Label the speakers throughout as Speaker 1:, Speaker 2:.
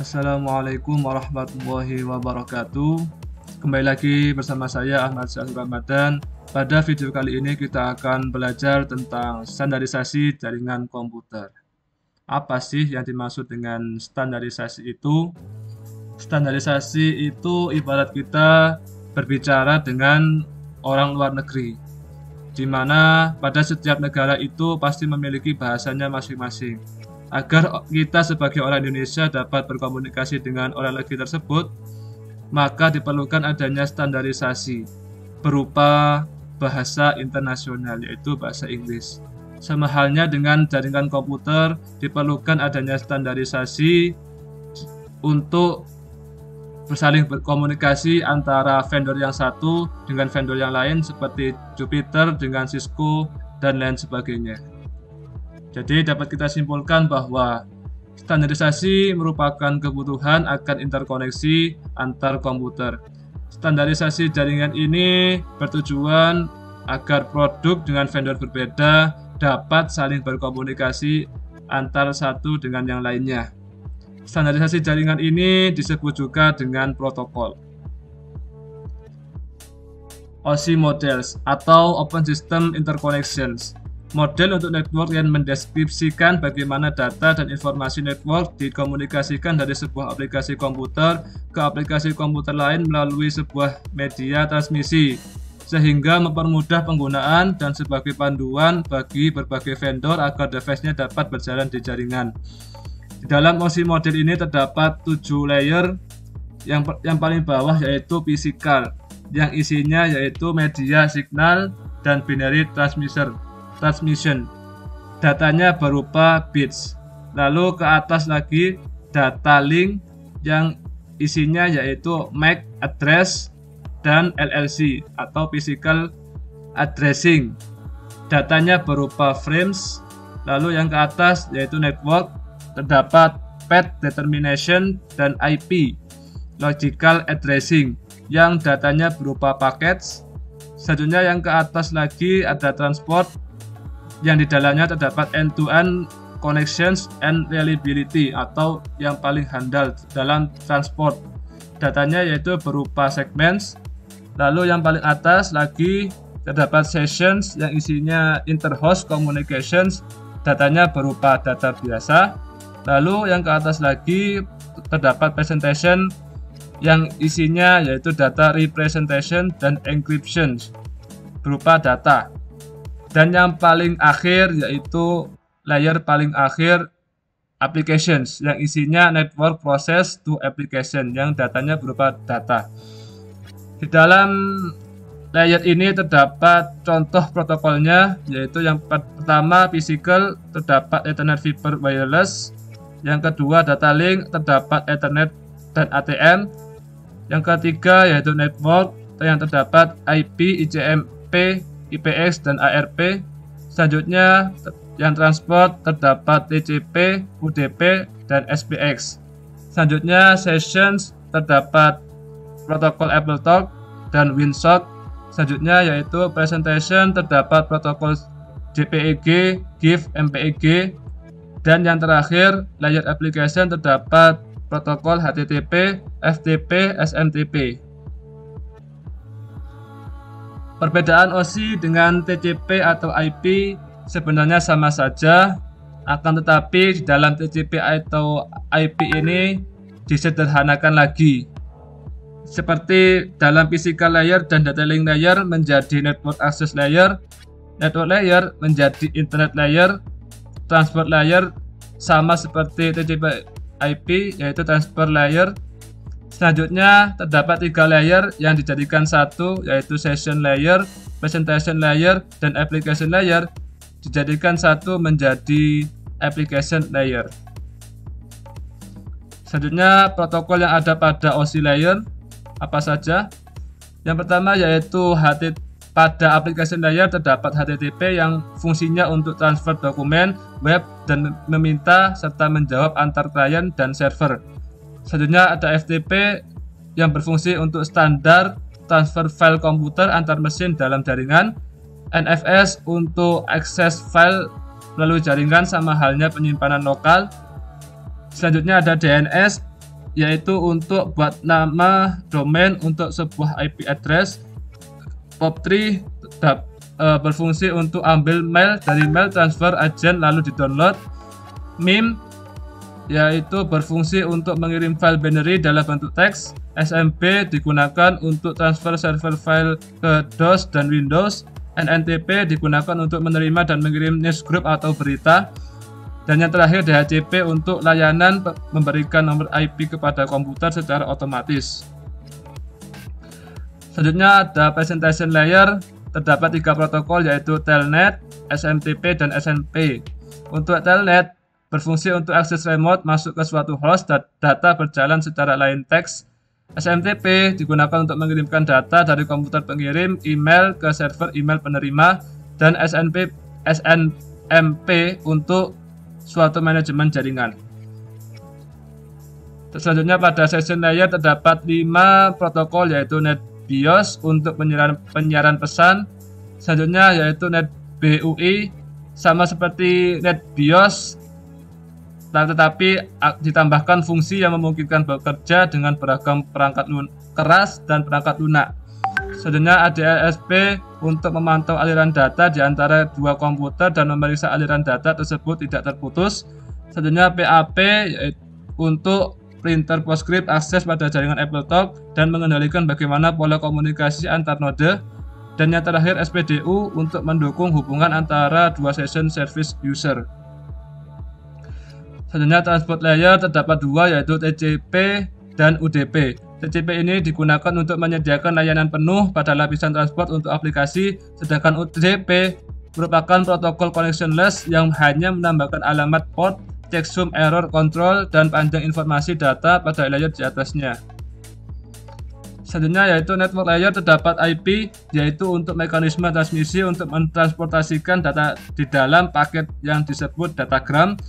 Speaker 1: Assalamualaikum warahmatullahi wabarakatuh. Kembali lagi bersama saya Ahmad Syahur Ramadan. Pada video kali ini kita akan belajar tentang standarisasi jaringan komputer. Apa sih yang dimaksud dengan standarisasi itu? Standarisasi itu ibarat kita berbicara dengan orang luar negeri, di mana pada setiap negara itu pasti memiliki bahasanya masing-masing. Agar kita sebagai orang Indonesia dapat berkomunikasi dengan orang negeri tersebut, maka diperlukan adanya standarisasi berupa bahasa internasional, yaitu bahasa Inggris. Sama halnya dengan jaringan komputer, diperlukan adanya standarisasi untuk bersaling berkomunikasi antara vendor yang satu dengan vendor yang lain seperti Jupiter dengan Cisco dan lain sebagainya. Jadi dapat kita simpulkan bahwa standarisasi merupakan kebutuhan akan interkoneksi antar komputer. Standarisasi jaringan ini bertujuan agar produk dengan vendor berbeda dapat saling berkomunikasi antar satu dengan yang lainnya. Standarisasi jaringan ini disebut juga dengan protokol. OSI models atau Open System Interconnections. Model untuk network yang mendeskripsikan bagaimana data dan informasi network dikomunikasikan dari sebuah aplikasi komputer ke aplikasi komputer lain melalui sebuah media transmisi, sehingga mempermudah penggunaan dan sebagai panduan bagi berbagai vendor agar device-nya dapat berjalan di jaringan. Di dalam OSI model ini terdapat 7 layer. Yang paling bawah yaitu physical, yang isinya yaitu media, signal, dan binary transmission. Datanya berupa bits. Lalu ke atas lagi data link yang isinya yaitu MAC address dan LLC atau physical addressing. Datanya berupa frames. Lalu yang ke atas yaitu network, terdapat path determination dan IP logical addressing yang datanya berupa packets. Selanjutnya yang ke atas lagi ada transport, yang di dalamnya terdapat end-to-end connections and reliability atau yang paling handal dalam transport. Datanya yaitu berupa segments. Lalu yang paling atas lagi terdapat sessions yang isinya interhost communications. Datanya berupa data biasa. Lalu yang ke atas lagi terdapat presentation yang isinya yaitu data representation dan encryption berupa data. Dan yang paling akhir yaitu layer paling akhir applications yang isinya network process to application yang datanya berupa data. Di dalam layer ini terdapat contoh protokolnya, yaitu yang pertama physical terdapat Ethernet Fiber Wireless, yang kedua data link terdapat Ethernet dan ATM, yang ketiga yaitu network yang terdapat IP, ICMP, IPX dan ARP. Selanjutnya yang transport terdapat TCP, UDP dan SPX. Selanjutnya sessions terdapat protokol AppleTalk dan WinSock. Selanjutnya yaitu presentation terdapat protokol JPEG, GIF, MPEG. Dan yang terakhir layer application terdapat protokol HTTP, FTP, SMTP. Perbedaan OSI dengan TCP atau IP sebenarnya sama saja, akan tetapi di dalam TCP atau IP ini disederhanakan lagi. Seperti dalam physical layer dan data link layer menjadi network access layer menjadi internet layer, transport layer sama seperti TCP IP yaitu transfer layer. Selanjutnya terdapat 3 layer yang dijadikan satu yaitu session layer, presentation layer, dan application layer dijadikan satu menjadi application layer. Selanjutnya protokol yang ada pada OSI layer apa saja? Yang pertama yaitu pada application layer terdapat HTTP yang fungsinya untuk transfer dokumen, web, dan meminta serta menjawab antar klien dan server. Selanjutnya ada FTP yang berfungsi untuk standar transfer file komputer antar mesin dalam jaringan. NFS untuk akses file melalui jaringan sama halnya penyimpanan lokal. Selanjutnya ada DNS yaitu untuk buat nama domain untuk sebuah IP address. POP3 berfungsi untuk ambil mail dari mail transfer agent lalu di-download. MIME yaitu berfungsi untuk mengirim file binary dalam bentuk teks. SMP digunakan untuk transfer server file ke DOS dan Windows. NNTP digunakan untuk menerima dan mengirim newsgroup atau berita. Dan yang terakhir DHCP untuk layanan memberikan nomor IP kepada komputer secara otomatis. Selanjutnya ada presentation layer. Terdapat 3 protokol yaitu Telnet, SMTP, dan SNP. Untuk Telnet berfungsi untuk akses remote masuk ke suatu host dan data berjalan secara line text. SMTP digunakan untuk mengirimkan data dari komputer pengirim email ke server email penerima, dan SNMP untuk suatu manajemen jaringan. Selanjutnya pada session layer terdapat 5 protokol yaitu NetBIOS untuk penyiaran pesan. Selanjutnya yaitu NetBEUI sama seperti NetBIOS, tetapi ditambahkan fungsi yang memungkinkan bekerja dengan beragam perangkat keras dan perangkat lunak. Selanjutnya ADLSP untuk memantau aliran data di antara 2 komputer dan memeriksa aliran data tersebut tidak terputus. Selanjutnya PAP untuk printer PostScript akses pada jaringan AppleTalk dan mengendalikan bagaimana pola komunikasi antar node. Dan yang terakhir SPDU untuk mendukung hubungan antara 2 session service user. Selanjutnya transport layer terdapat 2 yaitu TCP dan UDP. TCP ini digunakan untuk menyediakan layanan penuh pada lapisan transport untuk aplikasi, sedangkan UDP merupakan protokol connectionless yang hanya menambahkan alamat port, checksum, error control, dan panjang informasi data pada layer di atasnya. Selanjutnya yaitu network layer terdapat IP yaitu untuk mekanisme transmisi untuk mentransportasikan data di dalam paket yang disebut datagram.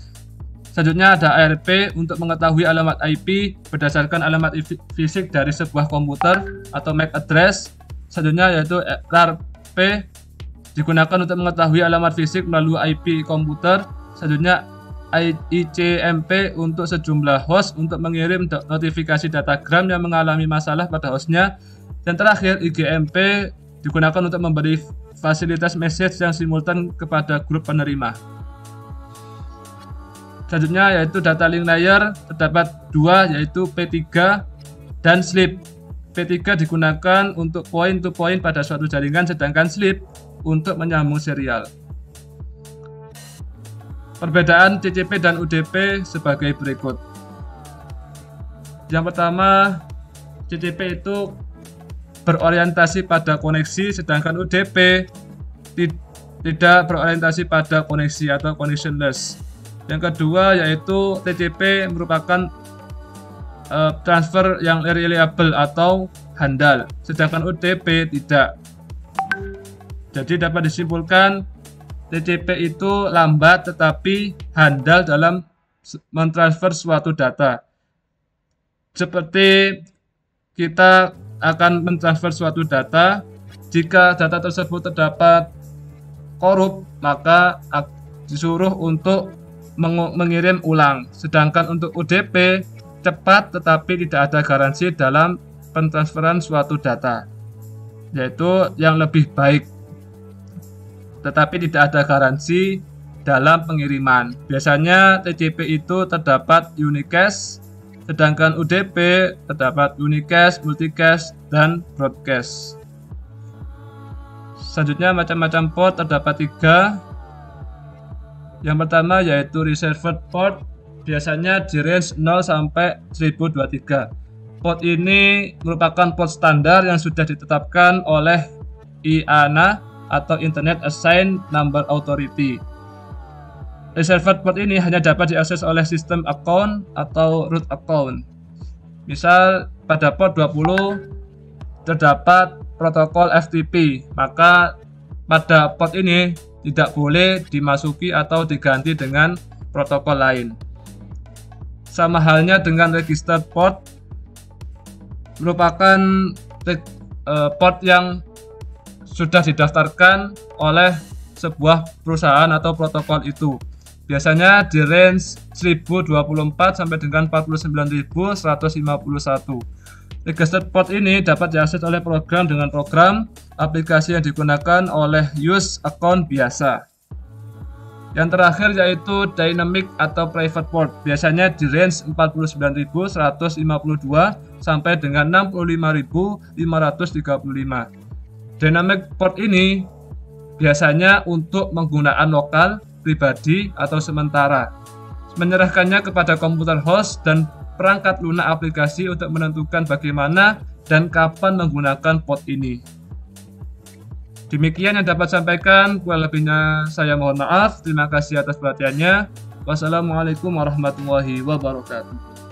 Speaker 1: Selanjutnya ada ARP untuk mengetahui alamat IP berdasarkan alamat fisik dari sebuah komputer atau MAC address. Selanjutnya yaitu RARP digunakan untuk mengetahui alamat fisik melalui IP komputer. Selanjutnya ICMP untuk sejumlah host untuk mengirim notifikasi datagram yang mengalami masalah pada hostnya. Dan terakhir IGMP digunakan untuk memberi fasilitas message yang simultan kepada grup penerima. Selanjutnya yaitu data link layer terdapat 2 yaitu P3 dan SLIP. P3 digunakan untuk point to point pada suatu jaringan, sedangkan SLIP untuk menyambung serial. Perbedaan TCP dan UDP sebagai berikut. Yang pertama, TCP itu berorientasi pada koneksi, sedangkan UDP tidak berorientasi pada koneksi atau connectionless. Yang kedua yaitu TCP merupakan transfer yang reliable atau handal, sedangkan UDP tidak. Jadi dapat disimpulkan TCP itu lambat tetapi handal dalam mentransfer suatu data. Seperti kita akan mentransfer suatu data, jika data tersebut terdapat korup maka disuruh untuk mengirim ulang. Sedangkan untuk UDP cepat tetapi tidak ada garansi dalam pentransferan suatu data, yaitu yang lebih baik tetapi tidak ada garansi dalam pengiriman. Biasanya TCP itu terdapat unicast, sedangkan UDP terdapat unicast, multicast, dan broadcast. Selanjutnya macam-macam port terdapat 3. Yang pertama yaitu reserved port, biasanya di range 0 sampai 1023. Port ini merupakan port standar yang sudah ditetapkan oleh IANA atau Internet Assigned Number Authority. Reserved port ini hanya dapat diakses oleh sistem account atau root account. Misal pada port 20 terdapat protokol FTP, maka pada port ini tidak boleh dimasuki atau diganti dengan protokol lain. Sama halnya dengan register port, merupakan port yang sudah didaftarkan oleh sebuah perusahaan atau protokol itu. biasanya di range 1024 sampai dengan 49.151. Registered port ini dapat diakses oleh program dengan program aplikasi yang digunakan oleh use account biasa. Yang terakhir yaitu dynamic atau private port, biasanya di range 49.152 sampai dengan 65.535. Dynamic port ini biasanya untuk penggunaan lokal, pribadi, atau sementara. Menyerahkannya kepada komputer host dan perangkat lunak aplikasi untuk menentukan bagaimana dan kapan menggunakan port ini. Demikian yang dapat sampaikan, kurang lebihnya saya mohon maaf. Terima kasih atas perhatiannya. Wassalamualaikum warahmatullahi wabarakatuh.